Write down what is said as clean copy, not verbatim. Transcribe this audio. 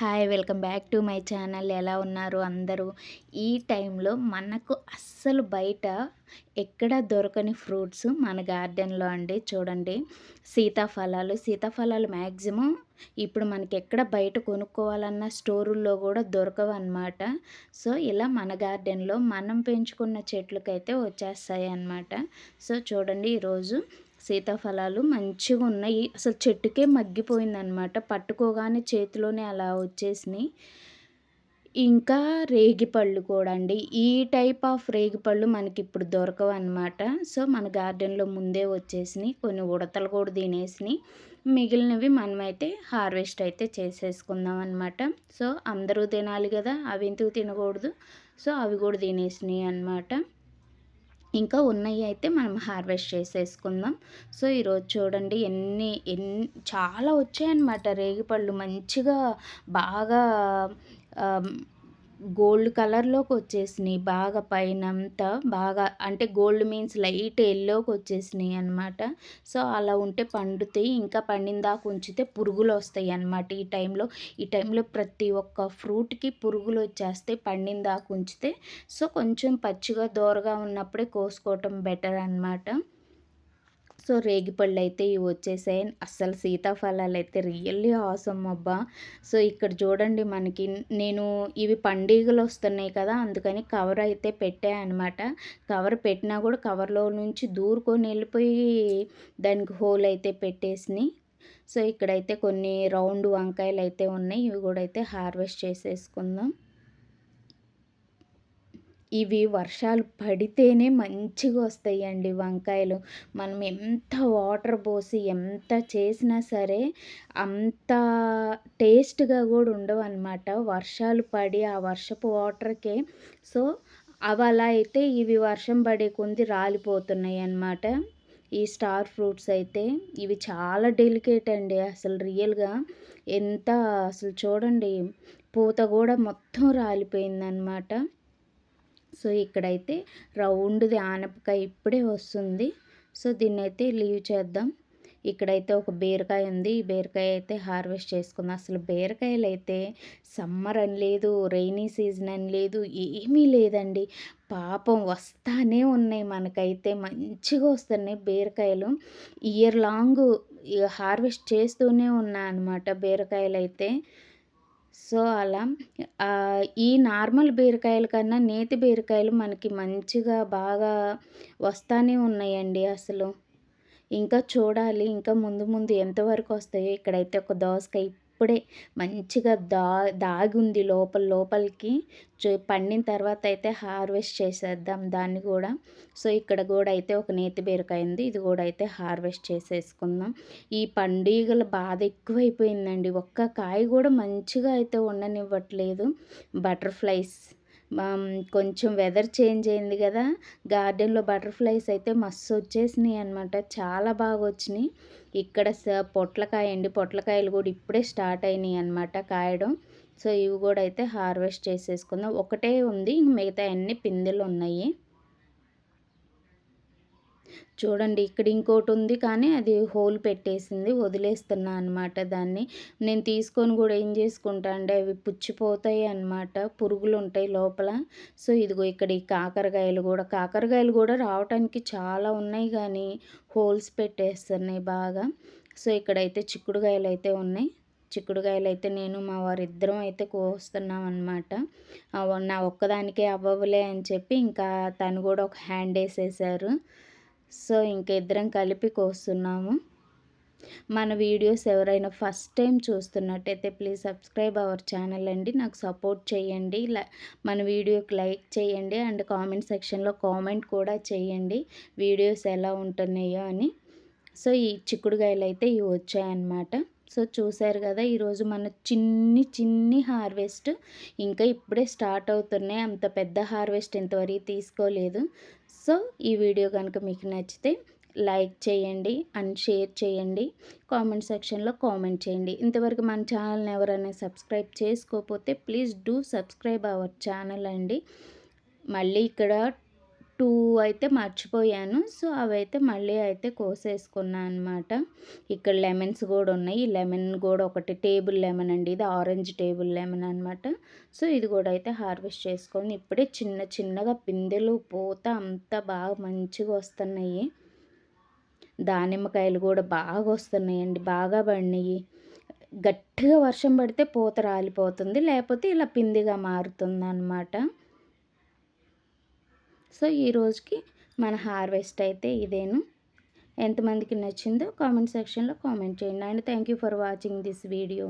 Hi! Welcome back to my channel. ఎలా ఉన్నారు అందరూ? ఈ టైంలో మనకు అస్సలు బయట ఎక్కడ దొరకని ఫ్రూట్స్ మన గార్డెన్‌లో అండి. చూడండి, సీతాఫలాలు మ్యాక్సిమం ఇప్పుడు మనకెక్కడ బయట కొనుక్కోవాలన్నా స్టోరుల్లో గూడా దొరకవనమాట. సో, ఇలా మన గార్డెన్‌లో మనం పెంచుకున్న చెట్లకైతే వచ్చేస్తాయన్నమాట. సో, చూడండి, ఈరోజు సీతాఫలాలు మంచిగున్నయి. అసలు చెట్టుకే మగ్గిపోయిందనమాట. పట్టుకోగానే చేతిలోనే అలా వచ్చేసినియి. ఇంకా రేగిపళ్ళు కూడా అండి. ఈ టైప్ ఆఫ్ రేగిపళ్ళు మనకిప్పుడు దొరకవనమాట. సో, మన గార్డెన్‌లో ముందే వచ్చేసినియి. కొన్ని ఉడతలు కూడా తినేసినియి. మిగిలినవి మనమైతే హార్వెస్ట్ అయితే చేసేసుకుందాం అనమాట. సో, అందరూ తినాలి గదా! అవెందుకు తినకూడదు? సో, అవి కూడా తినేసినియి అనమాట. ఇంకా ఉన్నయి అయితే మనం హార్వెస్ట్ చేసేసుకుందాం. సో, ఈరోజు చూడండి చాలా వచ్చాయన్నమాట రేగిపళ్ళు. మంచిగా బాగా ఆహ్, గోల్డ్ కలర్‌లోకొచ్చేసినియి. బాగా పైనంతా బాగా, అంటే గోల్డ్ మీన్స్ లైట్ యెల్లోకొచ్చేసినియి అనమాట. సో, అలా ఉంటే పండుతాయి. ఇంకా పండిందాక ఉంచితే పురుగులొస్తాయన్నమాట ఈ టైంలో ప్రతి ఒక్క ఫ్రూట్‌కి పురుగులొచ్చేస్తాయి పండిందాక ఉంచితే. సో, కొంచెం పచ్చిగా దోరగా ఉన్నప్పుడే కోసుకోవటం బెటర్ అనమాట. సో, రేగిపళ్ళైతే ఇవి వచ్చేసాయి. అస్సలు సీతాఫలాలైతే రియల్లీ ఆసమ్ అబ్బా! సో, ఇక్కడ చూడండి, నేను ఇవి పండుగలొస్తున్నాయి కదా! అందుకని కవర్ అయితే పెట్టా అనమాట. కవర్ పెట్టినా కూడా కవర్‌లో నుంచి దూరుకొని ఎళ్ళిపోయి దానికి హోల్ అయితే పెట్టేసినియి. సో, ఇక్కడైతే కొన్ని రౌండ్ వంకాయలైతే ఉన్నాయి. ఇవి కూడా అయితే హార్వెస్ట్ చేసేసుకుందాం. ఇవి వర్షాలు పడితేనే మంచిగొస్తాయండి వంకాయలు. మనం ఎంత వాటర్ పోసి, ఎంత చేసినా సరే అంత టేస్ట్‌గా గూడా ఉండవనమాట. వర్షాలు పడి ఆ వర్షపు వాటర్‌కే. సో, అవలా అయితే ఇవి వర్షం పడే కొంది రాలిపోతున్నాయన్నమాట. ఈ స్టార్ ఫ్రూట్స్ అయితే ఇవి చాలా డెలికేట్ అండి. అసలు రియల్‌గా ఎంత, అసలు చూడండి, పూత గూడా మొత్తం రాలిపోయిందనమాట. సో, ఇక్కడైతే రౌండ్‌ది ఆనపకాయ ఇప్పుడే వస్తుంది. సో, దీన్నైతే లీవ్ చేద్దాం. ఇక్కడైతే ఒక బీరకాయ ఉంది. ఈ బీరకాయ అయితే హార్వెస్ట్ చేసుకుందాం. అసలు బీరకాయలైతే సమ్మర్ అని లేదు, రైనీ సీజన్ అని లేదు, ఏమీ లేదండి. పాపం వస్తానే ఉన్నాయి మనకైతే. మంచిగా వస్తున్నాయి బీరకాయలు. ఇయర్ లాంగు హార్వెస్ట్ చేస్తూనే ఉన్నా అనమాట బీరకాయలైతే. సో, అలా ఈ నార్మల్ బీరకాయల కన్నా నేతి బీరకాయలు మనకి మంచిగా బాగా వస్తానే ఉన్నాయండి అసలు. ఇంకా చూడాలి, ఇంకా ముందు ముందు ఎంతవరకు వస్తాయో. ఇక్కడైతే ఒక దోసకాయ ఇప్పుడే మంచిగా దాగుంది లోపలికి. పండిన తర్వాత అయితే హార్వెస్ట్ చేసేద్దాం దాన్ని గూడా. సో, ఇక్కడ గూడా అయితే ఒక నేతి బీరకాయ ఉంది. ఇది గూడా అయితే హార్వెస్ట్ చేసేసుకుందాం. ఈ పండుగల బాధ ఎక్కువైపోయిందండి. ఒక్క కాయ గూడా మంచిగా అయితే ఉండనివ్వట్లేదు. బటర్‌ఫ్లైస్ కొంచెం వెదర్ చేంజ్ అయింది గదా! గార్డెన్‌లో బటర్‌ఫ్లైస్ అయితే మస్తు వచ్చేసినాయి అనమాట. చాలా బాగొచ్చినాయి. ఇక్కడ ఎండు పొట్లకాయలు గూడా ఇప్పుడే స్టార్ట్ అయినాయి అనమాట కాయడం. సో, ఇవి గూడా అయితే హార్వెస్ట్ చేసేసుకుందాం. ఒకటే ఉంది. మిగతాయన్నీ పిందెలున్నాయి. చూడండి, ఇక్కడ ఇంకోటుంది, కానీ అది హోల్ పెట్టేసింది. వదిలేస్తున్నా అనమాట దాన్ని. నేను తీసుకొని గూడా ఏం చేసుకుంటా అంటే అవి పుచ్చిపోతాయి అనమాట. పురుగులుంటాయి లోపల. సో, ఇదిగో ఇక్కడ ఈ కాకరకాయలు గూడా రావటానికి చాలా ఉన్నాయి గానీ హోల్స్ పెట్టేస్తున్నాయి బాగా. సో, ఇక్కడైతే చిక్కుడుగాయలైతే ఉన్నాయి. చిక్కుడుగాయలైతే నేను మా వారిద్దరం అయితే కోస్తున్నామనమాట. నా ఒక్కదానికే అవ్వవులే అని చెప్పి ఇంకా తను గూడా ఒక హ్యాండేసేశారు. సో, ఇంక ఇద్దరం కలిపి కోస్తున్నాము. మన వీడియోస్ ఎవరైనా ఫస్ట్ టైం చూస్తున్నట్టయితే ప్లీజ్ సబ్స్క్రైబ్ అవర్ ఛానల్ అండి. నాకు సపోర్ట్ చేయండి. మన వీడియోకి లైక్ చేయండి అండ్ కామెంట్ సెక్షన్‌లో కామెంట్ కూడా చేయండి వీడియోస్ ఎలా ఉంటున్నాయో అని. సో, ఈ చిక్కుడుగాయలైతే ఇవి వచ్చాయన్నమాట. సో, చూసారు గదా! ఈరోజు మన చిన్ని హార్వెస్ట్. ఇంకా ఇప్పుడే స్టార్ట్ అవుతున్నాయి. అంత పెద్ద హార్వెస్ట్ ఇంతవరకు తీసుకోలేదు. సో, ఈ వీడియో గనుక మీకు నచ్చితే లైక్ చేయండి అండ్ షేర్ చేయండి. కామెంట్ సెక్షన్‌లో కామెంట్ చేయండి. ఇంతవరకు మన ఛానల్‌ని ఎవరైనా సబ్స్క్రైబ్ చేసుకోకపోతే please do subscribe our channel అండి. మళ్ళీ ఇక్కడ 2 అయితే మర్చిపోయాను. సో, అవైతే మళ్ళీ అయితే కోసేసుకున్నా అనమాట. ఇక్కడ లెమన్స్ గూడా ఉన్నాయి. ఈ లెమన్ గూడా ఒకటి టేబుల్ లెమన్ అండి. ఇది ఆరెంజ్ టేబుల్ లెమన్ అనమాట. సో, ఇది గూడా అయితే హార్వెస్ట్ చేసుకొని ఇప్పుడే చిన్న చిన్నగా పిందెలు, పూత అంతా బాగా మంచిగా వస్తున్నాయి. దానిమ్మకాయలు గూడా బాగొస్తున్నాయండి. బాగా పడినియి. గట్టిగా వర్షం పడితే పూత రాలిపోతుంది. లేపోతే ఇలా పిందిగా మారుతుందనమాట. సో, ఈ రోజుకి మన హార్వెస్ట్ అయితే ఇదేను. ఎంతమందికి నచ్చిందో కామెంట్ సెక్షన్‌లో కామెంట్ చేయండి. And thank you for watching this video.